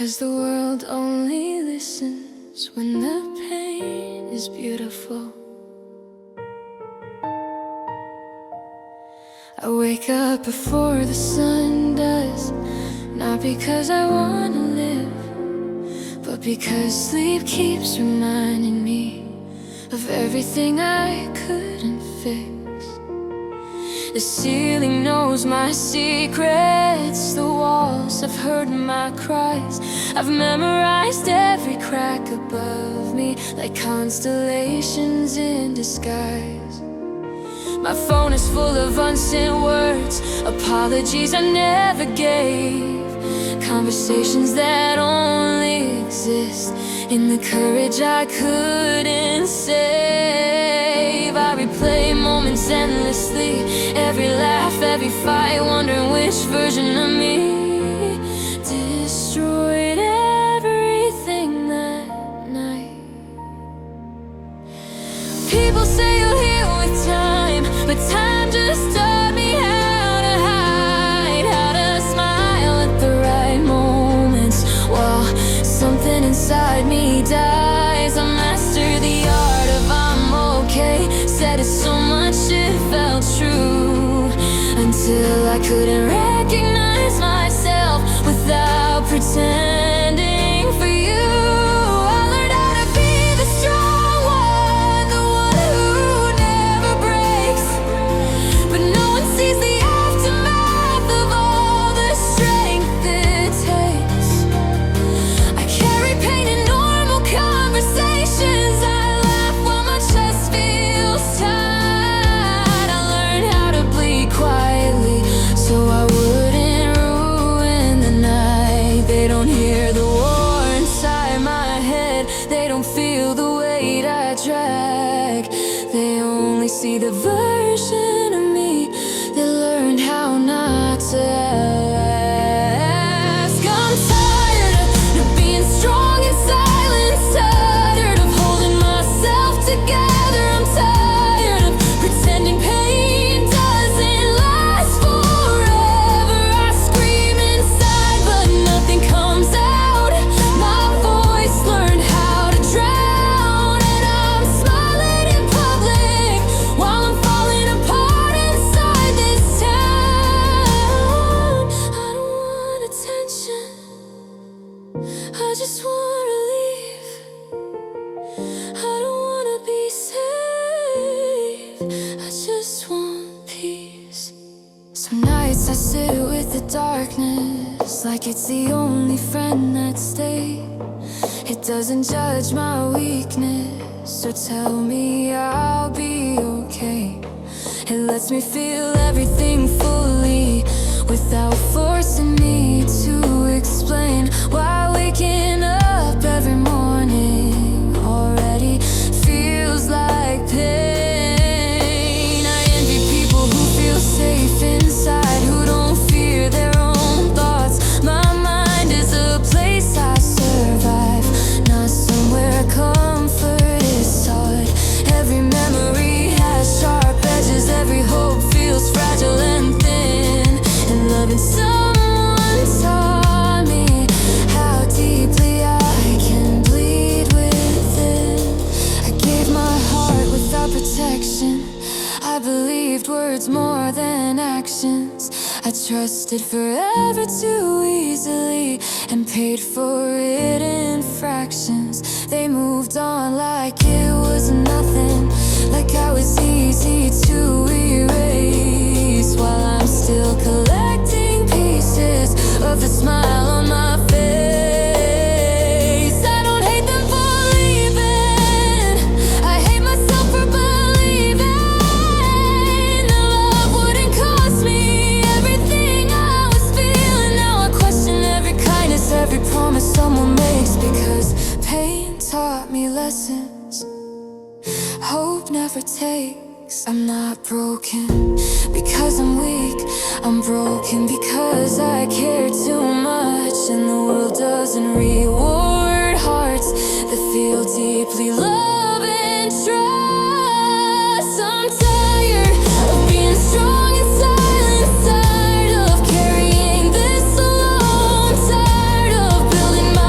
'Cause the world only listens when the pain is beautiful. I wake up before the sun does, not because I wanna live, but because sleep keeps reminding me of everything I couldn't fix. The ceiling knows my secrets, the walls have heard my cries. I've memorized every crack above me, like constellations in disguise. My phone is full of unsent words, apologies I never gave, conversations that only exist in the courage I couldn't save. I replay moments endlessly, every laugh, every fight, wondering which version of me destroyed everything that night. People say you'll heal with time, but time just taught me how to hide, how to smile at the right moments while something inside me dies. I mastered the art of I'm okay, said it so much it felt true, until I couldn't recognize myself without pretending for you. I learned how to be the strong one, the one who never breaks, but no one sees the aftermath of all the strength it takes. I carry pain in normal conversations, I laugh while my chest feels tight. I learned how to bleed quietly so I wouldn't ruin the night. They don't hear the war inside my head, they don't feel the weight I drag. They only see the version of me that learned how not to ask. I'm tired of being strong in silence, tired of holding myself together. I'm tired of pretending pain doesn't last forever. I scream inside but nothing comes out, my voice learned how to drown. And I'm smiling in public while I'm falling apart inside this town. I don't want attention, I just want relief. I don't wanna be safe, I just want peace. Some nights I sit with the darkness, like it's the only friend that stays. It doesn't judge my weakness or tell me I'll be okay. It lets me feel everything fully without forcing me to explain why waking up every morning already feels like pain. I envy people who feel safe inside, who don't fear their own thoughts. My mind is a place I survive, not somewhere comfort is sought. Every memory has sharp edges, every hope feels fragile and thin. And loving someone taught me how deeply I can bleed within. I gave my heart without protection, I believed words more than actions. I trusted forever too easily and paid for it in fractions. They moved on like it was nothing, like I was easy to erase, while I'm still collecting pieces of the smile on my face. I don't hate them for leaving, I hate myself for believing the love wouldn't cost me everything I was feeling. Now I question every kindness, every promise someone makes, because pain taught me lessons hope never takes. I'm not broken because I'm weak, I'm broken because I care too much, and the world doesn't reward hearts that feel deeply love and trust. I'm tired of being strong in silence, tired of carrying this alone, tired of building my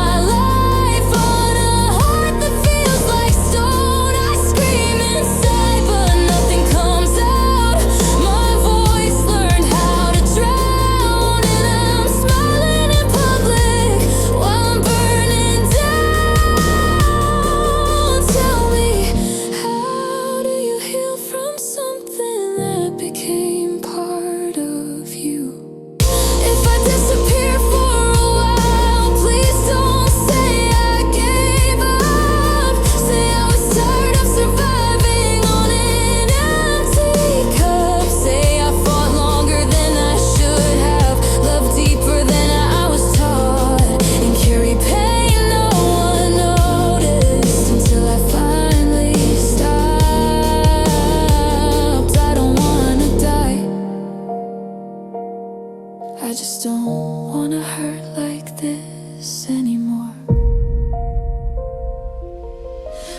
wanna hurt like this anymore.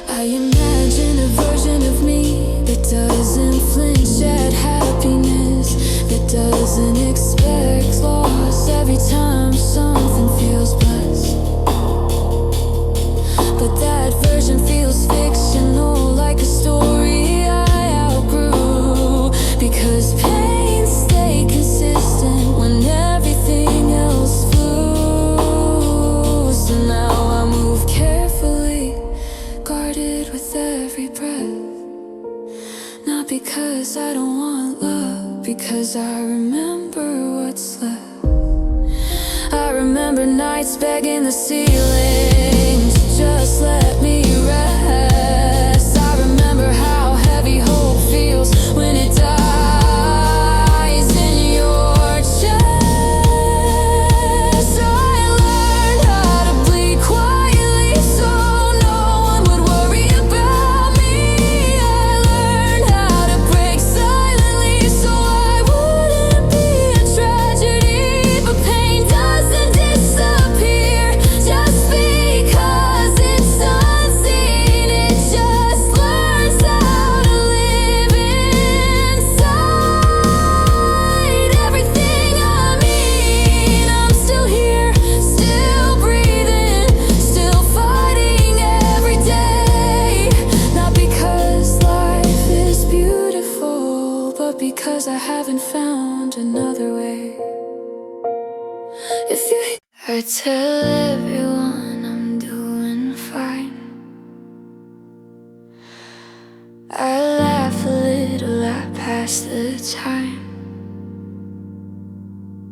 I imagine a version of me that doesn't flinch at happiness, that doesn't expect loss every time something feels blessed. But that version feels fictional, like a story I outgrew. Because pains stay consistent when everything else flows. So now I move carefully, guarded with every breath. Not because I don't want love, because I remember what's left. I remember nights begging the ceiling to just let me rest. I remember how heavy hope feels when it dies in your chest. I learned how to bleed quietly so no one would worry about me. I learned how to break silently so I wouldn't be a tragedy. But pain doesn't disappear just because it's unseen. It just learns how to live inside everything I mean. I'm still here, still breathing, still fighting every day. Not because life is beautiful, but because I haven't found another way. If you I tell everyone I'm doing fine. I laugh a little, I pass the time.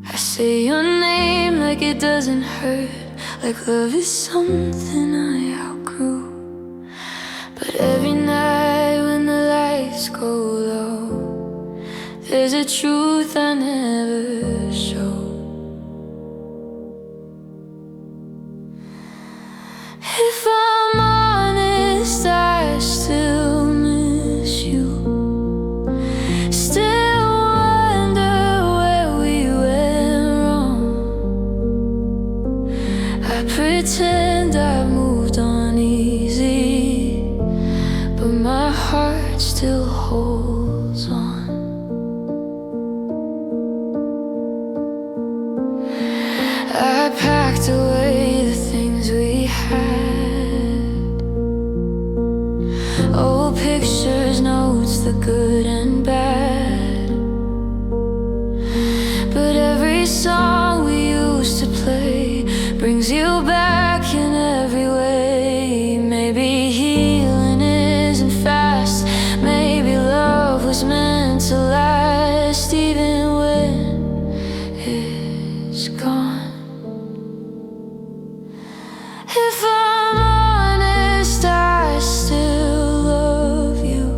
I say your name like it doesn't hurt, like love is something I outgrew. But every night when the lights go low, there's a truth I never show. If I'm honest, I still miss you. Still wonder where we went wrong. I pretend I moved on easy, but my heart still holds on. I packed away the things we had, old pictures, notes, the good and bad. But every song we used to play brings you back in every way. Maybe healing isn't fast, maybe love was meant to last, even when it's gone. If I'm honest, I still love you,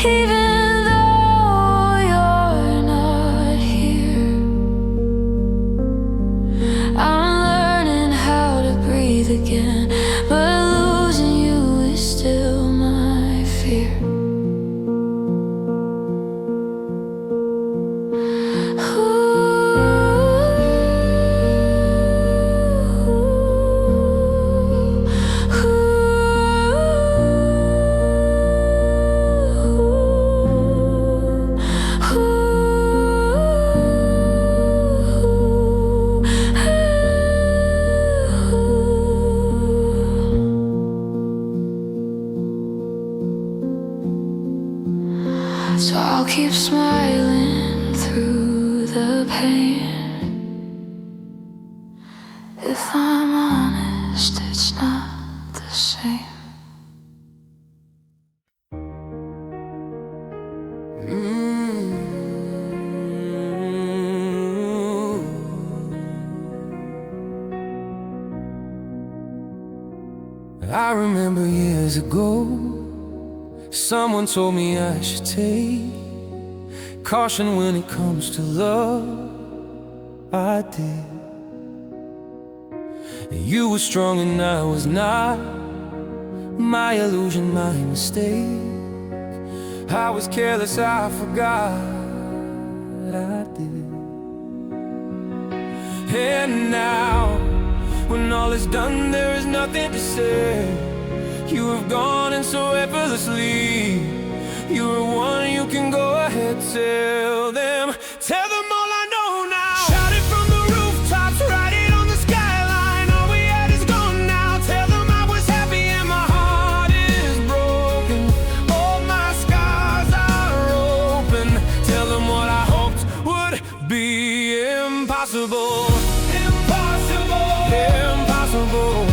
even though you're not here. I'm learning how to breathe again, but losing you is still my fear. So I'll keep smiling through the pain. If I'm honest, it's not the same. I remember years ago, someone told me I should take caution when it comes to love. I did. You were strong and I was not. My illusion, my mistake. I was careless, I forgot. I did. And now, when all is done, there is nothing to say. You have gone and so effortlessly. You are one, you can go ahead, tell them all I know now. Shout it from the rooftops, write it on the skyline. All we had is gone now. Tell them I was happy and my heart is broken. All my scars are open. Tell them what I hoped would be impossible. Impossible. Impossible.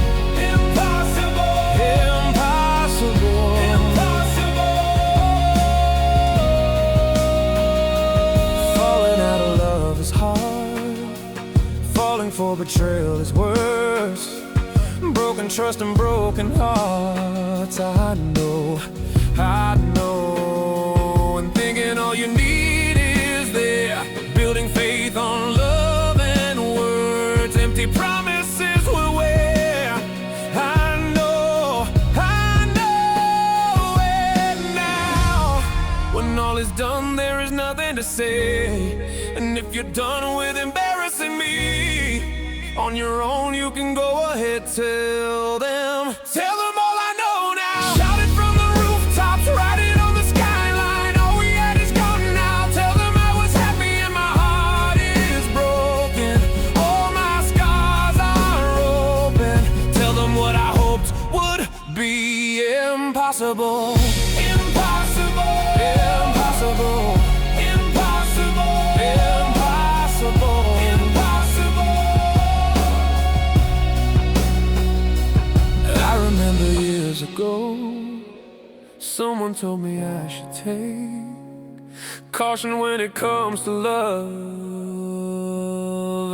Impossible. Impossible. Impossible. Falling out of love is hard. Falling for betrayal is worse. Broken trust and broken hearts. I know. And thinking all you need is there. Building faith on love and words. Empty promises were where. I know. And now, when all is done, there is nothing to say. And if you're done with embarrassing me, on your own you can go ahead, tell them all I know now. Shout it from the rooftops, write it on the skyline. All we had is gone now. Tell them I was happy and my heart is broken. All my scars are open. Tell them what I hoped would be impossible. Impossible. Impossible. Impossible. Impossible. Impossible. I remember years ago, someone told me I should take caution when it comes to love.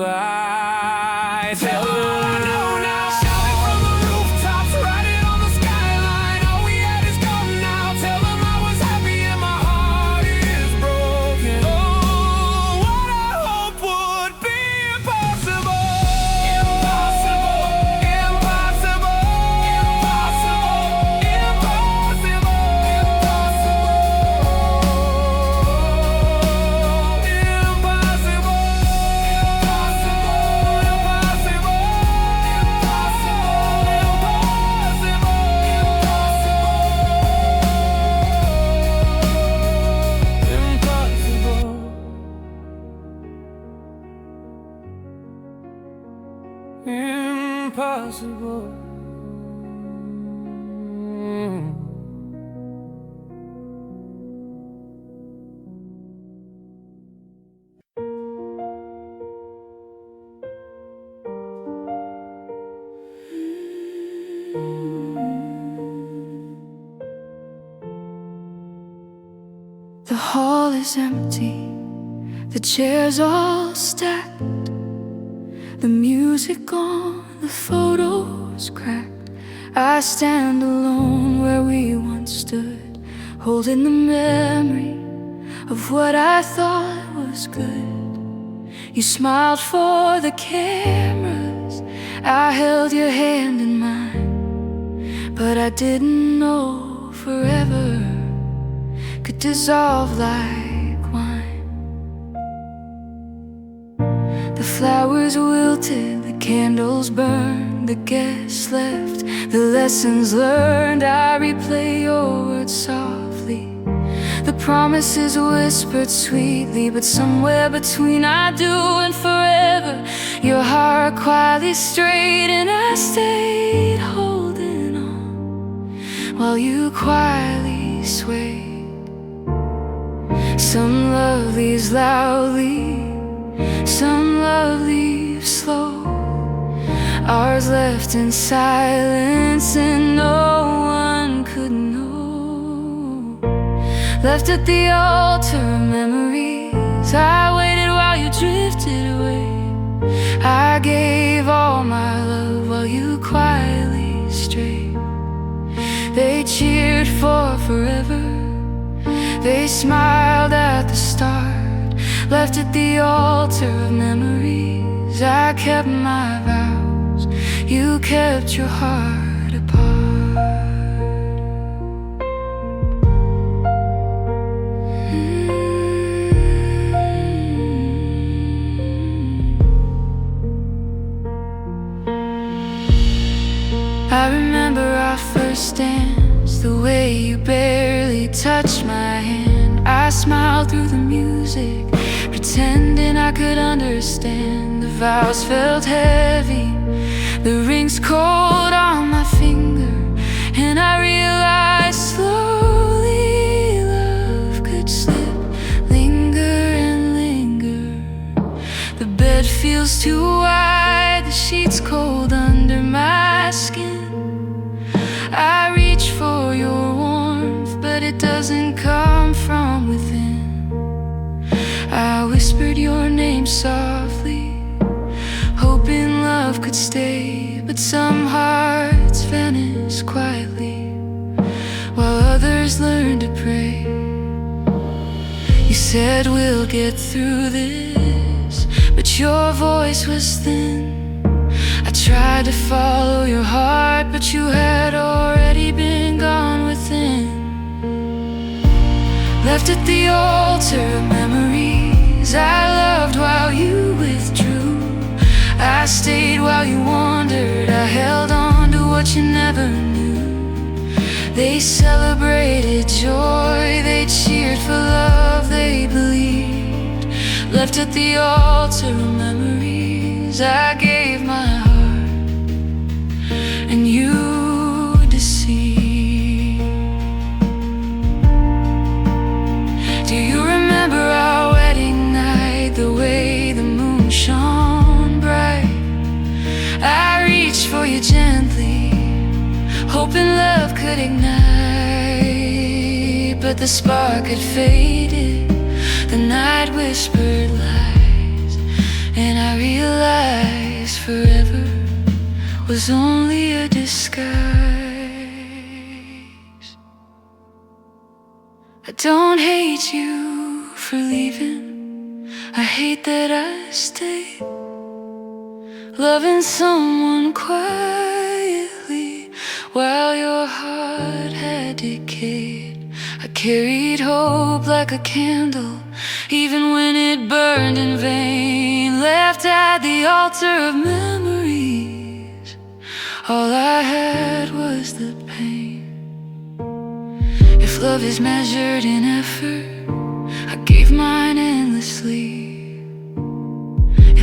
I tell them all I know now. Shout it from the rooftops, write it on the skyline. All we had is gone now. Tell them I was happy and my heart is broken. Oh, what I hoped would be impossible. Impossible. Impossible. Impossible. Impossible. Impossible. The hall is empty, the chairs all stacked, the music gone, the photos cracked. I stand alone where we once stood, holding the memory of what I thought was good. You smiled for the cameras, I held your hand in mine, but I didn't know forever could dissolve like wine. The flowers wilted, the candles burned, the guests left, the lessons learned. I replay your words softly, the promises whispered sweetly, but somewhere between I do and forever, your heart quietly strayed, and I stayed holding on while you quietly swayed. Some love leaves loudly, some love leaves slow. Ours left in silence and no one could know. Left at the altar of memories, I waited while you drifted away. I gave all my love while you quietly strayed. They cheered for forever, they smiled at the start. Left at the altar of memories, I kept my vows, you kept your heart apart. understands the way you barely touch my hand. I smiled through the music, pretending I could understand. The vows felt heavy, the rings cold on my finger, and I realized slowly love could slip, linger and linger. The bed feels too wide, the sheets cold under my skin. I reach for your warmth, but it doesn't come from within. I whispered your name softly, hoping love could stay, but some hearts vanish quietly, while others learn to pray. You said we'll get through this, but your voice was thin. I tried to follow your heart, but you had already been gone within. Left at the altar of memories I loved while you withdrew. I stayed while you wandered, I held on to what you never knew. They celebrated joy, they cheered for love they believed. Left at the altar of memories I gave my heart, and you deceived. Do you remember our wedding night, the way the moon shone bright? I reached for you gently, hoping love could ignite, but the spark had faded, the night whispered lies, and I realized forever was only a disguise. I don't hate you for leaving, I hate that I stayed, loving someone quietly while your heart had decayed. I carried hope like a candle, even when it burned in vain. Left at the altar of memories, all I had was the pain. If love is measured in effort, I gave mine endlessly.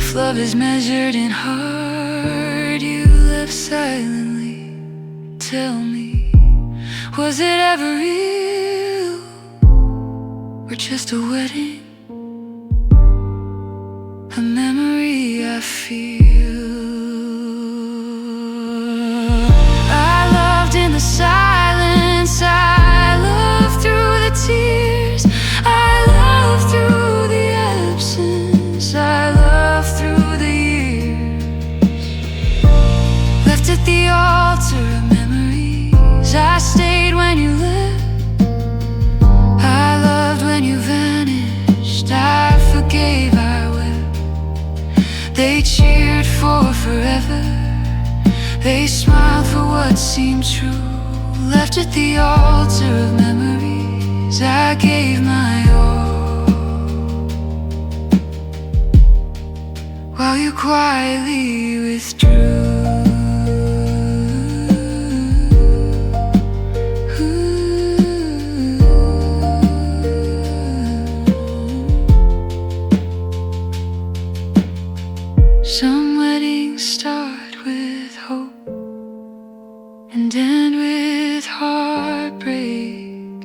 If love is measured in heart, you left silently. Tell me, was it ever real, or just a wedding, a memory I feel? I loved in the silence, I loved through the tears, I loved through the absence, I loved through the years. Left at the altar of memories, I stayed when you left, I loved when you vanished, I forgave, I wept. They cheered for forever, they smiled for what seemed true. Left at the altar of memories, I gave my all, while you quietly withdrew. Some weddings start with hope and end with heartbreak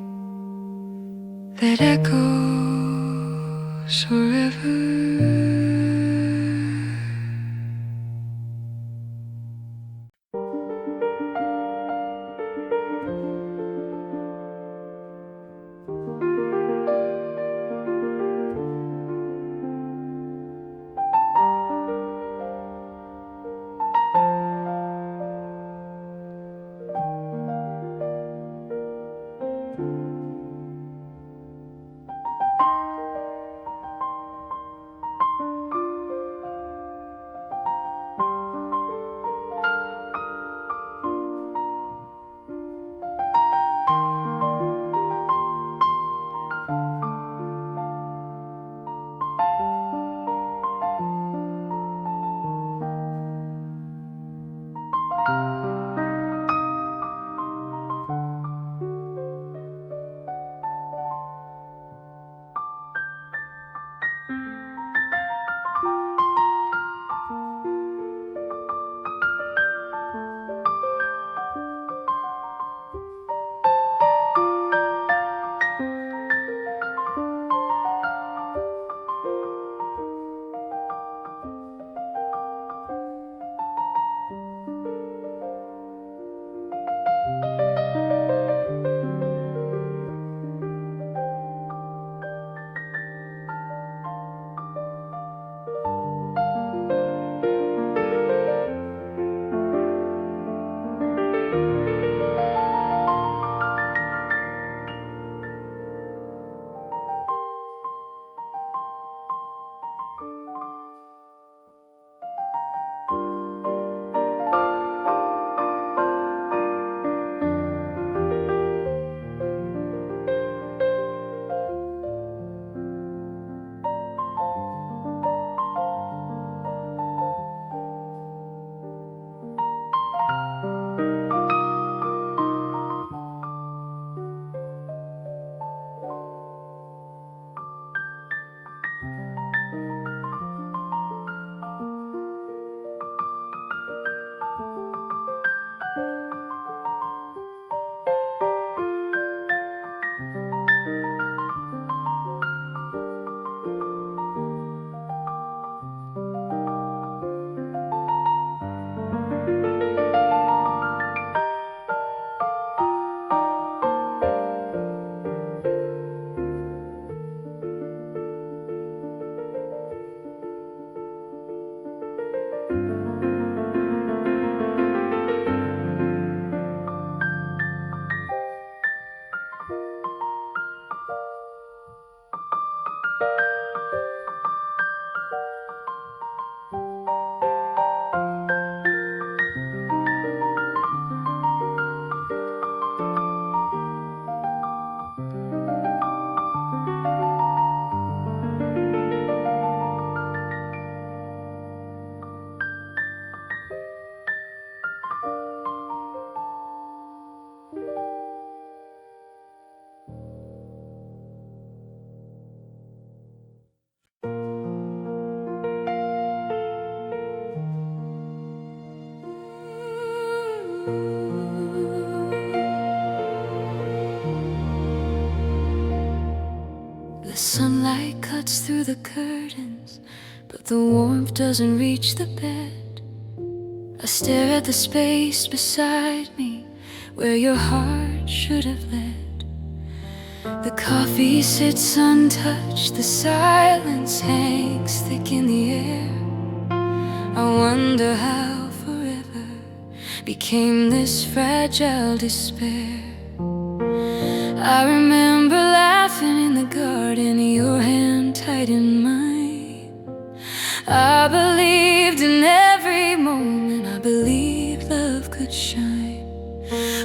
that echoes forever. curtains, but the warmth doesn't reach the bed. I stare at the space beside me, where your heart should have led. The coffee sits untouched, the silence hangs thick in the air. I wonder how forever became this fragile despair. I remember laughing in the garden, your hand tight in mine. I believed in every moment, I believed love could shine.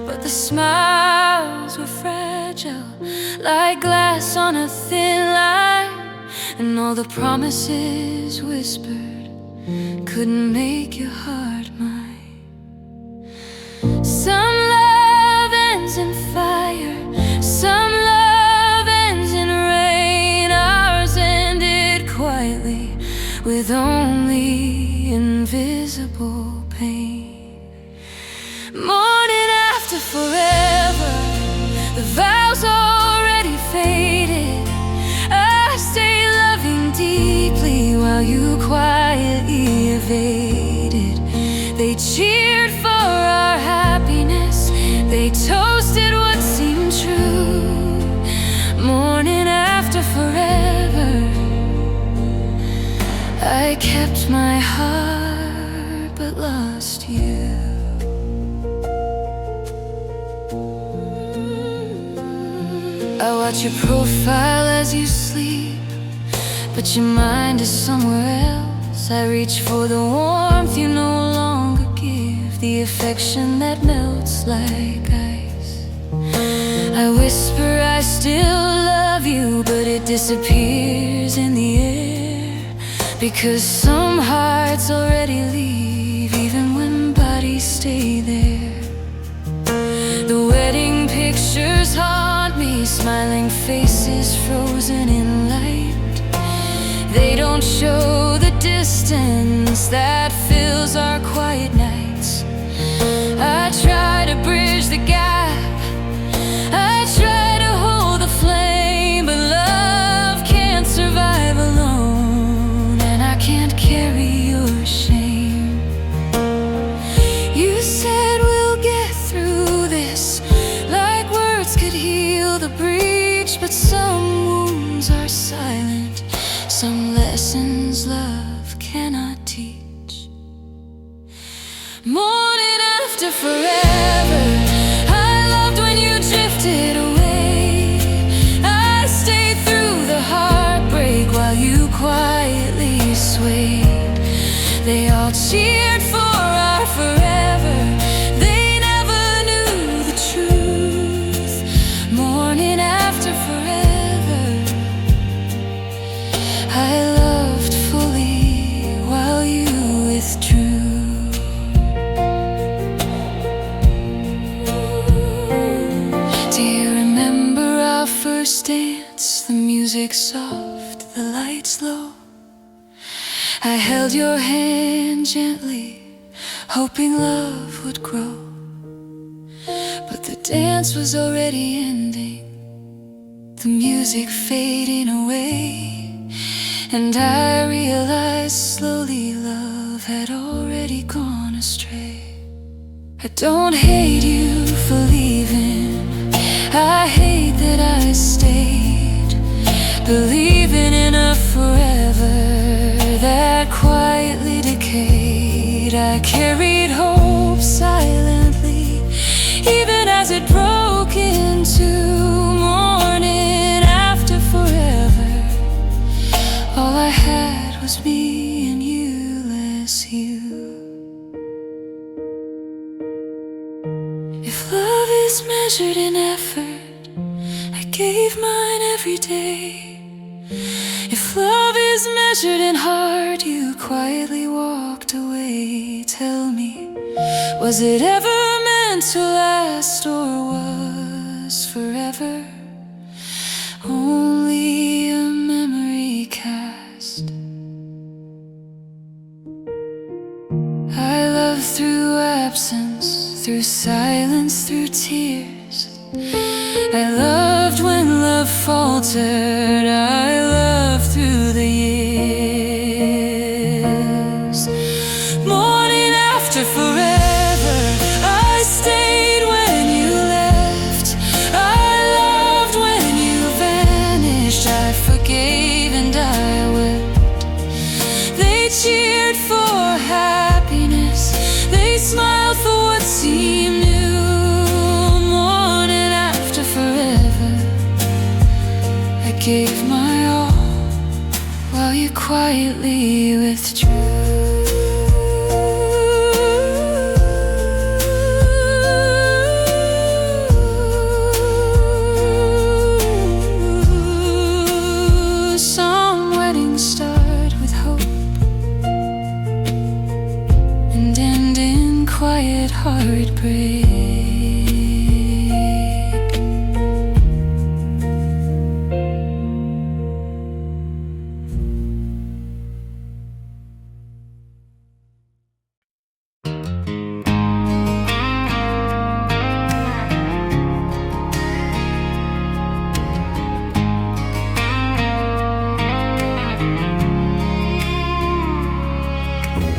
But the smiles were fragile, like glass on a thin line, and all the promises whispered couldn't make your heart mine. Some love ends in fire, some love ends in rain. Ours ended quietly, with only invisible pain. Morning after forever, the vows already faded. I stay loving deeply while you quietly evaded. They cheered for our happiness, they toasted what seemed true. Morning after forever, I kept my heart but lost you. I watch your profile as you sleep, but your mind is somewhere else. I reach for the warmth you no longer give, the affection that melts like ice. I whisper I still love you, but it disappears in the air, because some hearts already leave even when bodies stay there. The wedding pictures haunt me, smiling faces frozen in light. They don't show the distance that fills our quiet nights. I try to bridge the gap, I try to hold the flame, but love can't survive alone, and I can't carry your shame. You said we'll get through this, like words could heal the breach, but some wounds are silent, some lessons love cannot teach. Morning after forever, I loved when you drifted away. I stayed through the heartbreak while you quietly swayed. They all cheered for our forever, they never knew the truth. Morning after forever, I loved fully while you withdrew. Do you remember our first dance? The music soft, the lights low. I held your hand gently, hoping love would grow. But the dance was already ending, the music fading away, and I realized slowly love had already gone astray. I don't hate you for leaving, I hate that I stayed, believing in a forever that quietly decayed. I carried hope silently, even as it broke into morning after forever. All I had was me and you, less you. If love is measured in effort, I gave mine every day. If love is measured in heart, you quietly walked away. Tell me, was it ever meant to last, or was forever only a memory cast? I love through absence, through silence, through tears. I loved when love faltered, I loved through the years. after forever. I stayed when you left, I loved when you vanished, I forgave and I wept. They cheered for happiness, they smiled for what seemed new. Morning after forever, I gave my all while you quietly withdrew. Some weddings start with hope and end in quiet heartbreak.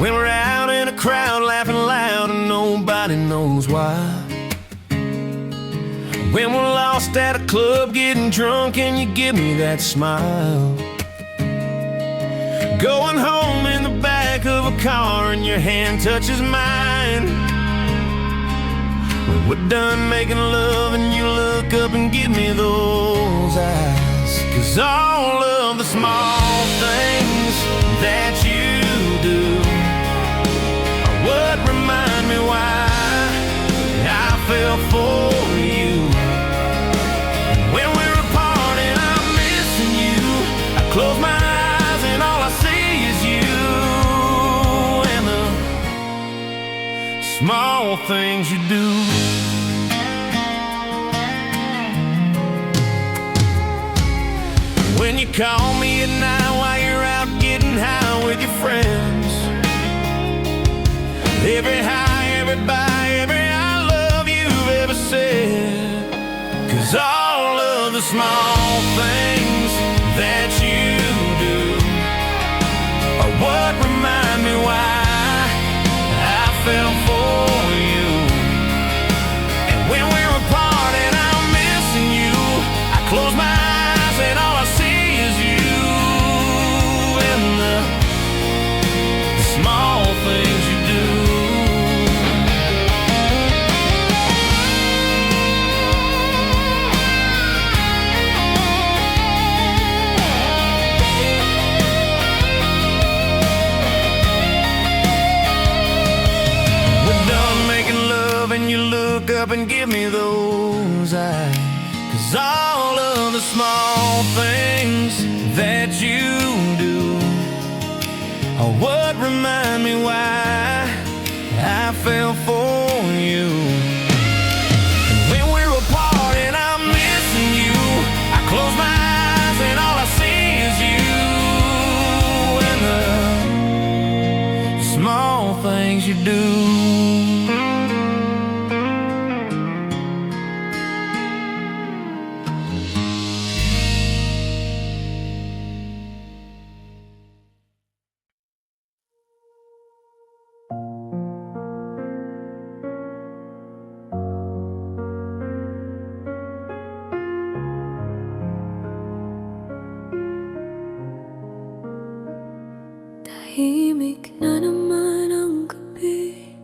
When we're out in a crowd laughing loud and nobody knows why. When we're lost at a club getting drunk and you give me that smile. Going home in the back of a car and your hand touches mine. When we're done making love and you look up and give me those eyes. 'Cause all of the small things that you do are what remind me why I fell for you. When we're apart and I'm missing you, I close my eyes and all I see is you. And the small things you do. When you call me at night while you're out getting high with your friends. Every high, every bye, every I love you've ever said. 'Cause all of the small things that you do are what remind me why I fell for you. And when we're apart and I'm missing you, I close my eyes and all I see is you. And the small things you do. And you look up and give me those eyes. 'Cause all of the small things that you do are what remind me why I fell for you. And when we're apart and I'm missing you, I close my eyes and all I see is you. And the small things you do. Tahimik na naman ang gabi,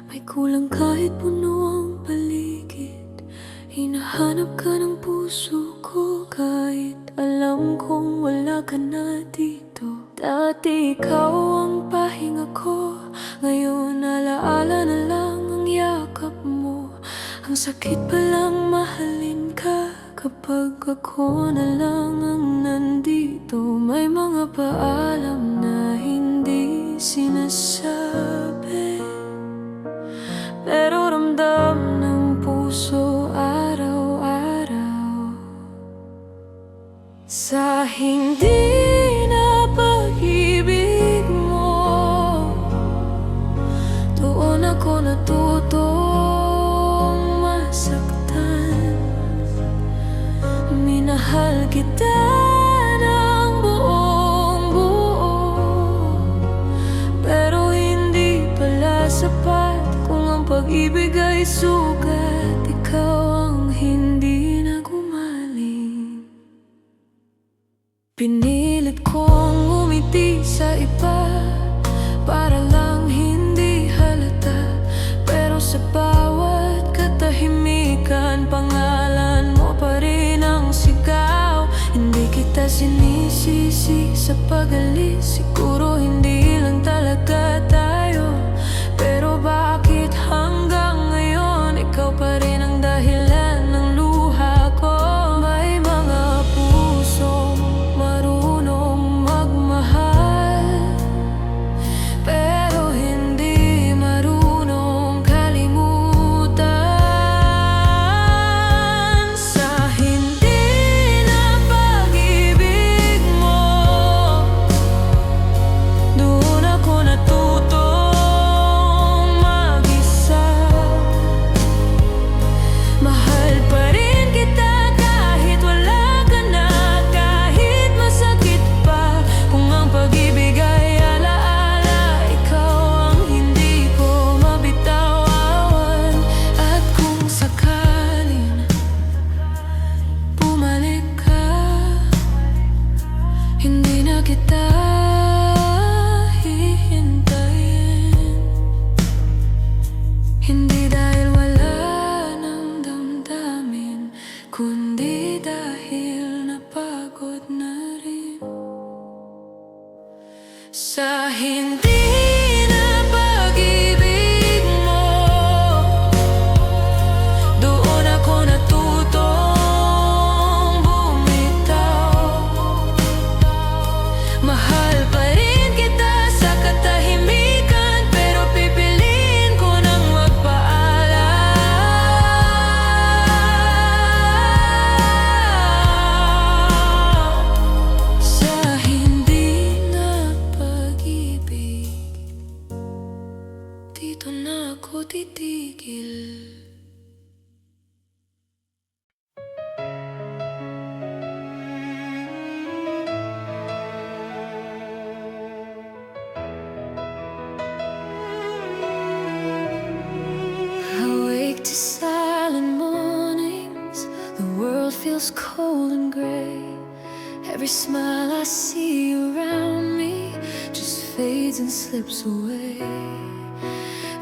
may kulang kahit puno ang paligid. Hinahanap ka ng puso ko kahit alam kong wala ka na dito. Dati ikaw ang pahinga ko, ngayon alaala na lang ang yakap mo. Ang sakit palang mahalin ka kapag ako na lang ang nandito. May mga paalam na hindi sinasabi, pero ramdam ng puso araw-araw. Sa hindi na pag-ibig mo, doon ako natutong masaktan. Minahal kita ng buong buo, pero hindi pala sapat. may sugat, ikaw ang hindi na gumaling. Pinilit kong umiti sa iba para lang hindi halata, pero sa bawat katahimikan, pangalan mo pa rin ang sigaw. Hindi kita sinisisi sa pag-alis, siguro hindi lang talaga tayo. Pero bakit hanggang ngayon ikaw pa rin ang dahilan ng luha ko? May mga pusong marunong magmahal, pero hindi marunong kalimutan. Sa hindi na pag-ibig mo, doon ako natutong mag-isa. Mahal pa rin kita kahit wala ka na, kahit masakit pa. Kung ang pag-ibig ay alaala, ikaw ang hindi ko mabitawan. At kung sakaling bumalik ka, hindi na kita hihintayin. Hindi dahil wala ng damdamin, kundi dahil napagod na rin. Sa hindi na pag-ibig mo, doon ako natutong bumitaw. Mahal pa rin kita sa katahimikan, pero pipiliin ko nang magpaalam. Sa hindi na pag-ibig, dito na ako titigil. Awake to silent mornings, the world feels cold and gray. Every smile I see around me just fades and slips away.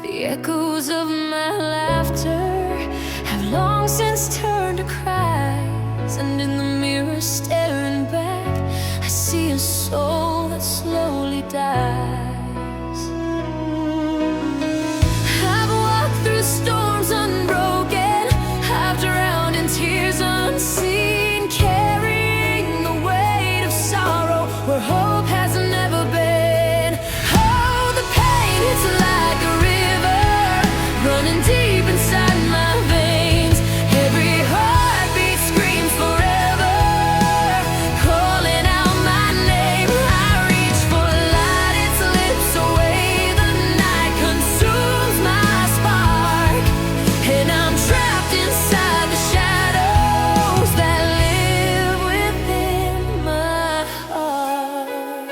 The echoes of my laughter have long since turned to cries, and in the mirror staring back, I see a soul that slowly dies. I've walked through storms unbroken, I've drowned in tears unseen, carrying the weight of sorrow where hope has never been. Oh, the pain, it's like a river running deep inside my veins. Every heartbeat screams forever, calling out my name. I reach for light, it slips away. The night consumes my spark, and I'm trapped inside the shadows that live within my heart.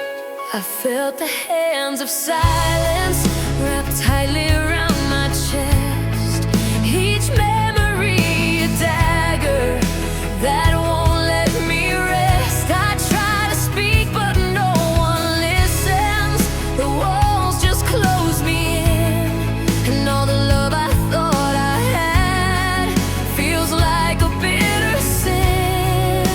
I felt the hands of silence wrapped tightly around my chest. Each memory a dagger that won't let me rest. I try to speak, but no one listens. The walls just close me in, and all the love I thought I had feels like a bitter sin.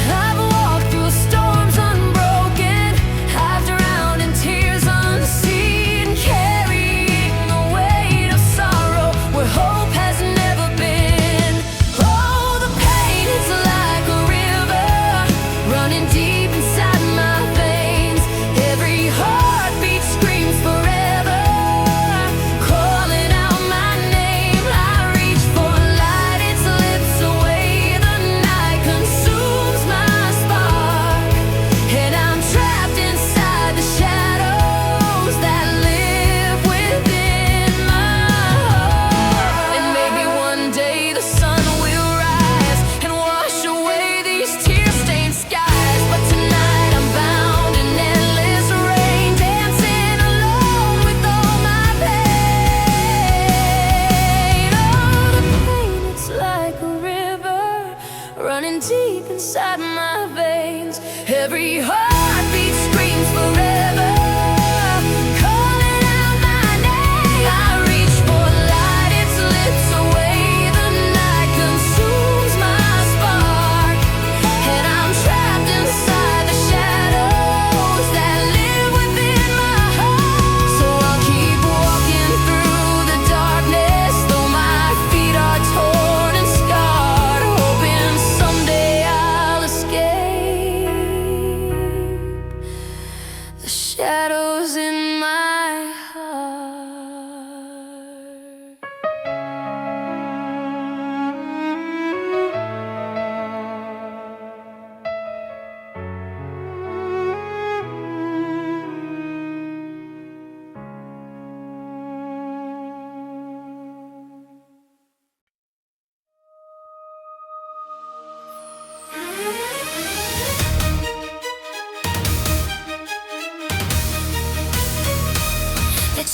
I've walked through storms unbroken, I've drowned in tears unseen, carrying the weight of sorrow where hope has never been. Oh, the pain is like a river running deep inside my veins. Every heartbeat screams forever, calling out my name. I reach for light, it slips away. The night consumes my spark, and I'm trapped inside the shadows that live within my heart. And maybe one day the sun will rise and wash away these tear-stained skies. But tonight I'm bound in endless rain, dancing alone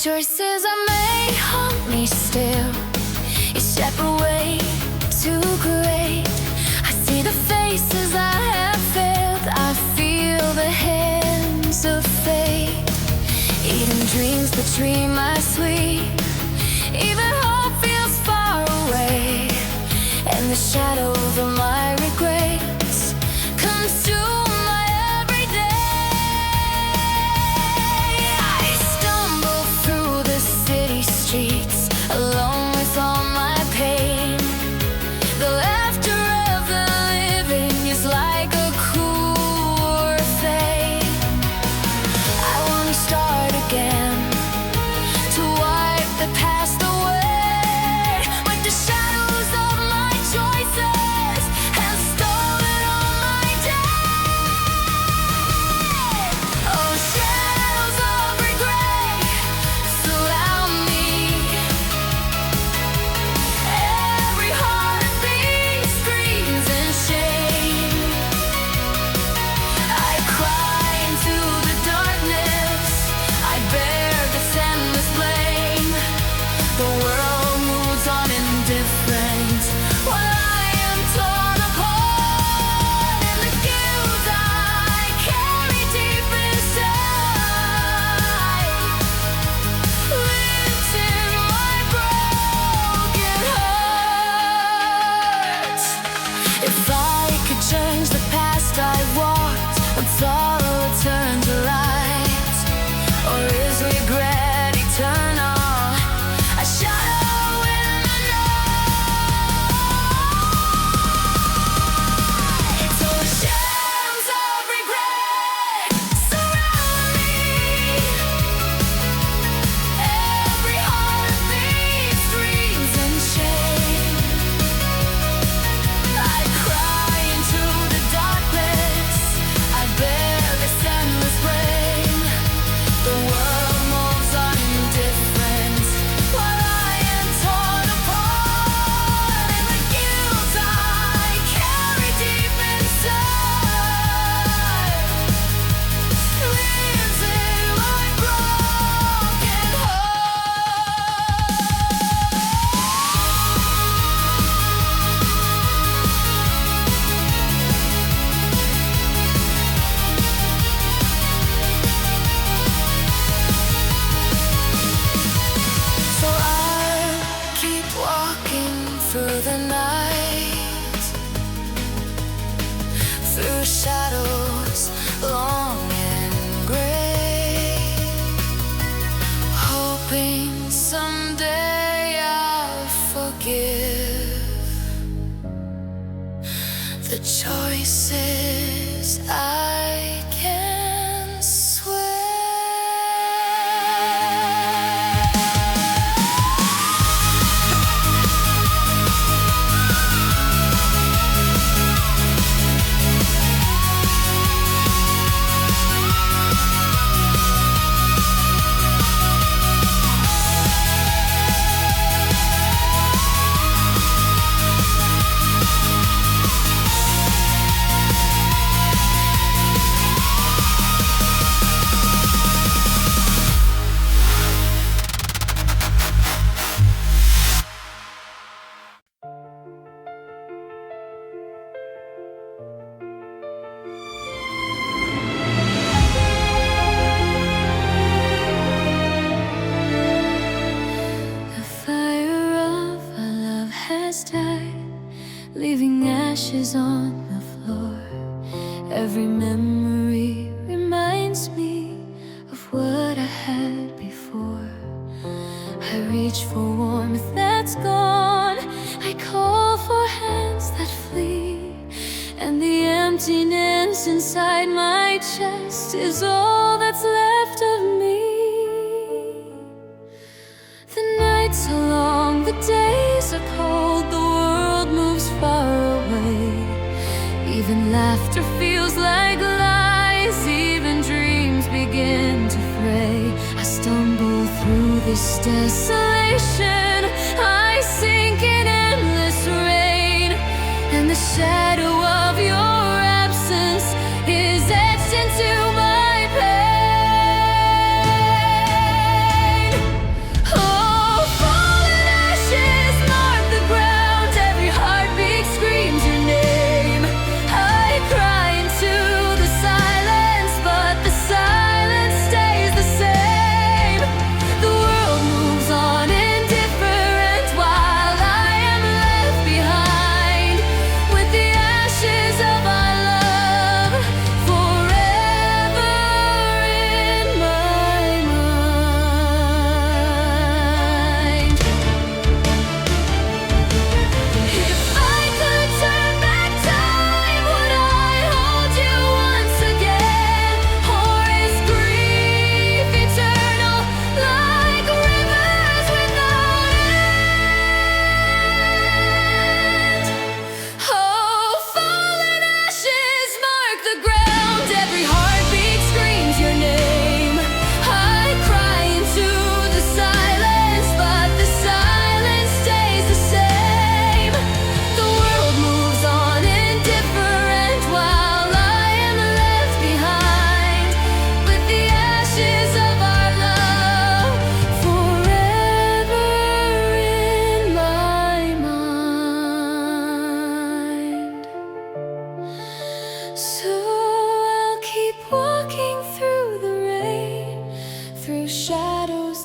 choices I made haunt me still. Each step away, too great. I see the faces I have failed. I feel the hands of fate. Even dreams between my sleep. Even hope feels far away. And the shadows of my regrets consume my everyday. I stumble through the city streets alone with all my pain. The laughter of the living is like a cruel fate. I wanna start again, to wipe the past away. But the shadows of my choices have stolen all my day. Oh, shadows of regret surround me. Every heartbeat screams in shame. I cry into the darkness. I bear this endless blame. The world moves on indifferent while I am torn apart. And the guilt I carry deep inside lives in my broken heart. If I could change the past I walked, would sorrow turn to light? Or is regret eternal, a shadow in the night? So shadows of regret surround me. Every heartbeat screams in shame. I cry into the darkness. I bear this endless blame. The world moves on indifferent while I am torn apart. And the guilt I carry deep inside lives in my broken So I'll keep walking through the night, through shadows long and gray, hoping someday I'll forgive the choices I can swear. The fire of our love has died, leaving ashes on the floor. Every memory reminds me of what I had before. I reach for warmth that's gone. I call for hands that flee. And the emptiness inside my chest is all that's left of me. The nights are long, the days are cold, the world moves far away. Even laughter feels like lies, even dreams begin to fray. I stumble through this desolation, I sink in endless rain. And the shadow of your absence is etched into my pain.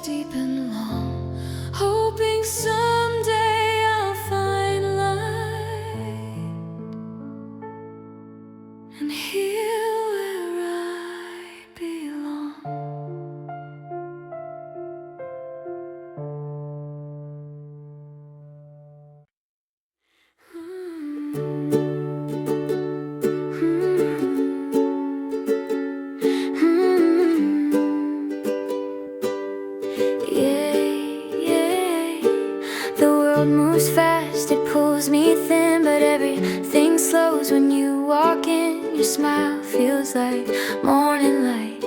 deep and long, hoping someday I'll find light and heal where I belong. The world moves fast, it pulls me thin, but everything slows when you walk in. Your smile feels like morning light,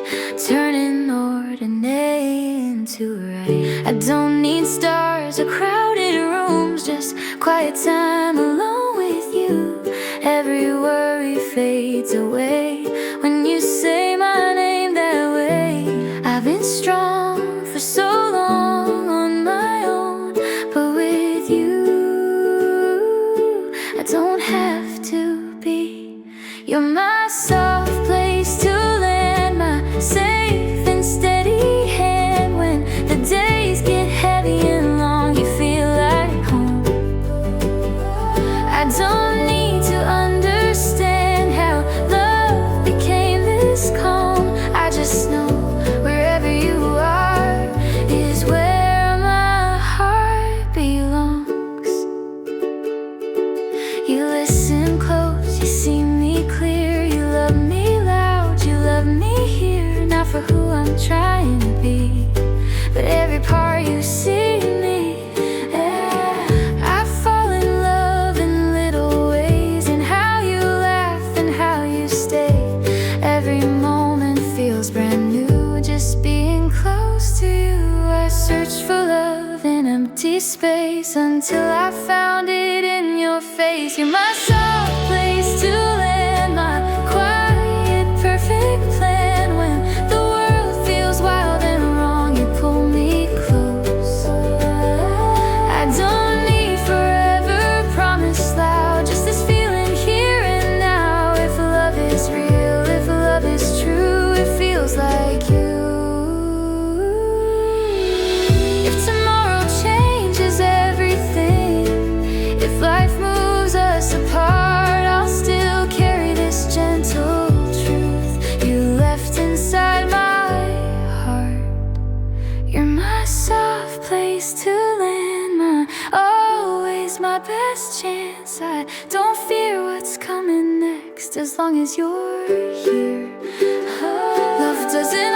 turning ordinary into right. I don't need stars or crowded rooms, just quiet time alone with you. Every worry fades away when you say my name that way. I've been strong for so long on my own, but with you I don't have to be. You're my soft place to land, my safe and steady hand. When the days get heavy and long, you feel like home. I don't need to understand how love became this calm. I just know wherever you are is where my heart belongs. You listen close, you see me clear. You love me loud, you love me here. Not for who I'm trying to be, but every part you see me. I fall in love in little ways, and how you laugh and how you stay. Every moment feels brand new, just being close to you. I searched for love in empty space until I found it in your face. You're my soft place to land, my quiet, perfect plan. When the world feels wild and wrong, you pull me close. I don't need forever promised loud, just this feeling here and now. If love is real, if love is true, it feels like you. If tomorrow changes everything, if life moves us apart, I'll still carry this gentle truth you left inside my heart. You're my soft place to land, my always my best chance. I don't fear what's coming next as long as you're here. Love doesn't